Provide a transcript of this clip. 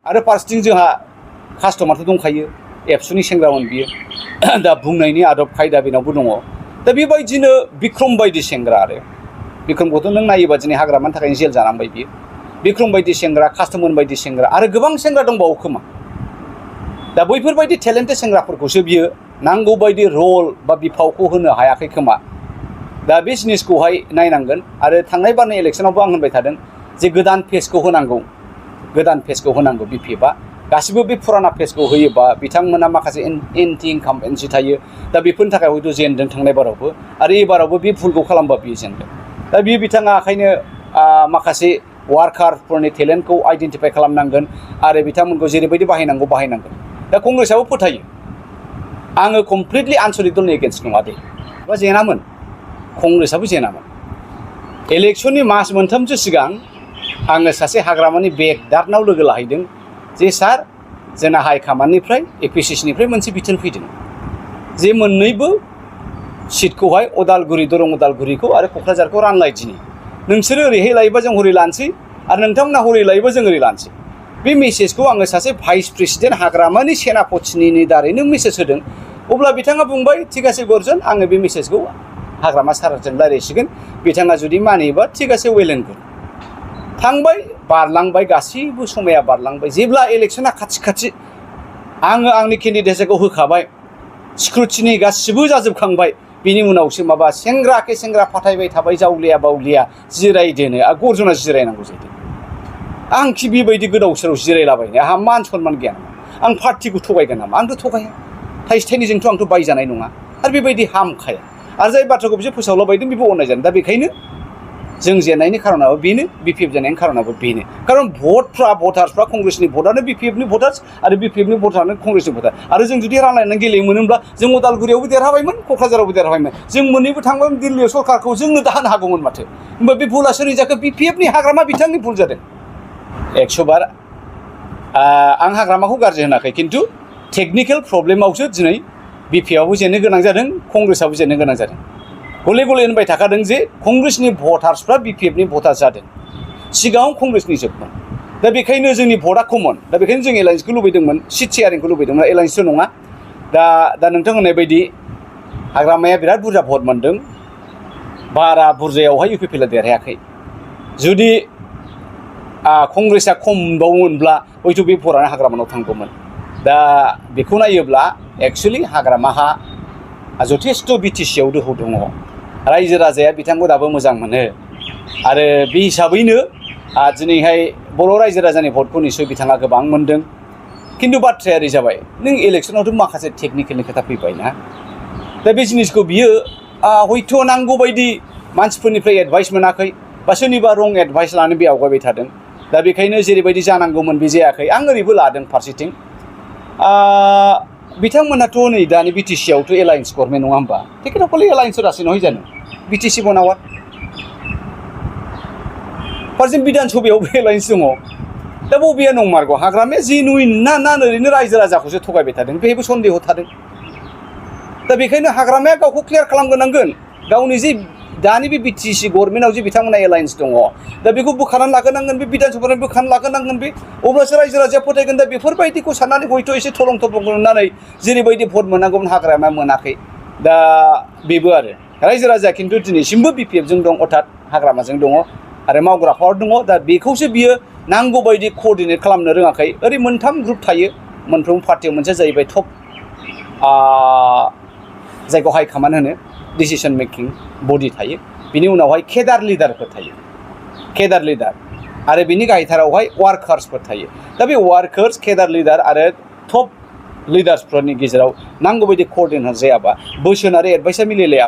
आरो फारसेथिं जोंहा कास्टमारथ' दंखायो एबसुनि सेंग्रामोन बियो दा बुंनायनि आदब खायदा बेनावबो दङ दा बेबायदिनो बिक्रम बायदि सेंग्रा आरो बिक्रमखौथ' नों नायोबा दिनै हाग्रामानि थाखायनो जेल जानांबाय बियो बिक्रम बायदि सेंग्रा कास्टमर बायदि सेंग्रा आरो गोबां सेंग्रा दंबावो खोमा दा बैफोरबायदि टेलेन्टेड सेंग्राफोरखौसो बियो नांगौ बायदि रल बा बिफावखौ होनो हायाखै खोमा दा बे जिनिसखौहाय नायनांगोन आरो थांनाय बारनाय इलेक्सनावबो आं होनबाय थादों जे गोदान फेसखौ होनांगौ बिपिएफआ गासिबो बे फुराना फेसखौ होयोबा बिथांमोना माखासे एन्टि इनकामपेन्सि थायो दा बेफोरनि थाखाय हयथ' जेनदों थांनाय बारावबो आरो एबारावबो बे भुलखौ खालामबा बियो जेनदों दा बियो बिथाङा ओंखायनो माखासे वार्कारफोरनि टेलेन्टखौ आइडेन्टिफाइ खालामनांगोन आरो बिथांमोनखौ जेरैबायदि बाहायनांगोन दा कंग्रेसआबो फोथायो आङो कमप्लिटलि आनसलिक दलनि एगेन्स्ट नङा दे बा जेनामोन कंग्रेसआबो जेनामोन इलेक्सननि मास मोनथामसो सिगां आङो सासे हाग्रामानि बेगदारनाव लोगो लाहैदों जे सार जोंना हाइकामान्डनिफ्राय एपिसिसिनिफ्राय मोनसे बिथोन फैदों जे मोननैबो सिटखौहाय दरं उदालगुरिखौ आरो क'क्राझारखौ रानलायदिनि नोंसोरो ओरैहाय लायोबा जों हरै लानोसै आरो नोंथांमोना हरै लायोबा जों ओरै लानोसै बे मेसेजखौ आङो सासे भाइस प्रेसिडेन्ट हाग्रामानि सेनापतिनि दारैनो मेसेज होदों अब्ला बिथाङा बुंबाय थिग आसे गर्जन आङो बे मेसेजखौ हाग्रामा सारजों रायज्लायसिगोन बिथाङा जुदि मानियोबा थिग आसे वेल एन्ड गुड थांबाय बारलांबाय गासैबो समाया बारलांबाय जेब्ला इलेक्सना खाथि आङो आंनि केन्डिडेटखौ होखाबाय स्क्रुटिनि गासिबो जाजोबखांबाय बिनि उनावसो माबा सेंग्रा फाथायबाय थाबाय जावलिया बावलिया जिरायदोनो गर्जना जिरायनांगौ जाहैदों आंखि बेबायदि गोदाव सोराव जिरायलाबायनो आंहा मान सनमान गैया नामा आं पार्टिखौ थगायगोन नामा आंथ' थगाया थाइसे थाइनैजोंथ' आंथ' बायजानाय नङा आरो बेबायदि हामखाया आरो जाय बाथ्राखौ बिसोर फोसावलाबायदों बेबो अननायजानो दा बेखायनो जों जेननायनि खारनाबो बेनो बिपिएफ जानायनि खारनाबो बेनो खारन भटार्सफ्रा कंग्रेसनि भटारनो बिपिएफनि भटार्स आरो बिपिएफनि भटारनो कंग्रेसनि भटार आरो जों जुदि रानलायनानै गेलेयोमोनब्ला जों उदालगुरियावबो देरहाबायमोन क'क्राझारावबो देरहाबायमोन जों मोननैबो थांबाय दिल्लीयाव सरकारखौ जोंनो दाहोनो हागौमोन माथो होमबा बे भुला सोरनि जाखो बिपिएफनि हाग्रामा बिथांनि भुल जादों 100 बार आं हाग्रामाखौ गाज्रि होनाखै खिन्थु टेकनिकेल प्रब्लेमावसो दिनै बिपिएफआबो जेननो गोनां जादों कंग्रेसआबो जेननो गोनां जादों गले होनबाय थाखादों जे कंग्रेसनि भटार्सफ्रा बिपिएफनि भटार जादों सिगाङाव कंग्रेसनि जोबमोन दा बेखायनो जोंनि भटआ कमन दा बेखायनो जों एलायन्सखौ लुबैदोंमोन सिट शेयारिंखौ लुबैदोंमोन एलायन्सथ' नङा दा नोंथां होननाय बायदि हाग्रामाया बिराद बुरजा भट मोनदों बारा बुरजायावहाय इउपिपिएलआ देरहायाखै जुदि कंग्रेसआ खमबावोमोनब्ला हयथ' बे भटआनो हाग्रामानाव थांगौमोन दा बेखौ नायोब्ला एक्सुवेलि हाग्रामाहा जथेस्थ' बिटिसिआव दोहौ दङ रायजो राजाया बिथांखौ दाबो मोजां मोनो आरो बे हिसाबैनो दिनैहाय बर' रायजो राजानि भटखौ निस्सय बिथाङा गोबां मोनदों खिन्थु बाथ्राया ओरै जाबाय नों इलेक्सनावथ' माखासे टेकनिकेलनि खोथा फैबाय ना दा बे जिनिसखौ बियो हयथ' नांगौ बायदि मानसिफोरनिफ्राय एडभाइस मोनाखै बा सोरनिबा रं एडभाइस लानो बे आवगायबाय थादों दा बेखायनो जेरैबायदि जानांगौमोन बे जायाखै आं ओरैबो लादों फारसेथिं बिथांमोनाथ' नै दानि बिटिसिआवथ' एलायन्स गभर्नमेन्ट नङा होमबा टेक्निकेलि एलायन्स रासि नहय जानो बिटिसि बनावा फारसेथिं बिधान सभायावबो एलायन्स दङ दा बबेया नंमारगौ हाग्रामाया जेनुइन ना ओरैनो रायजो राजाखौसो थगायबाय थादों बेहायबो सन्देह थादों दा बेखायनो हाग्रामाया गावखौ क्लियार खालामग्रोनांगोन गावनि जे दानि बे बिटिसि गभर्नमेन्टआव जे बिथांमोना एलायन्स दङ दा बेखौ बोखारनानै लाग्रोनांगोन बे बिधान सभानिफ्राय बोखारनानै लाग्रोनांगोन बे अब्लासो रायजो राजाया फोथायगोन दा बेफोरबायदिखौ साननानै हयथ' एसे थलं थलं नुनानै जेरैबायदि भट मोननांगौमोन हाग्रामाया मोनाखै दा बेबो आरो रायजो राजाया खिन्थु दिनैसिमबो बिपिएफजों दं अर्थात हाग्रामाजों दङ आरो मावग्रा पावार दङ दा बेखौसो बियो नांगौ बायदि क'र्डिनेट खालामनो रोङाखै ओरै मोनथाम ग्रुप थायो मोनफ्रोम पार्टियाव मोनसे जाहैबाय टप जायखौ हाइकामान्ड होनो डिसिसन मेकिं बडि थायो बिनि उनावहाय केडार लिडारफोर थायो केडार लिडार आरो बिनि गाहायथारावहाय वार्कार्सफोर थायो दा बे वार्कार्स केडार लिडार आरो टप लिडार्सफोरनि गेजेराव नांगौ बायदि क'र्डिनेट जायाबा बोसोन आरो एडभाइसआ मिलायलाया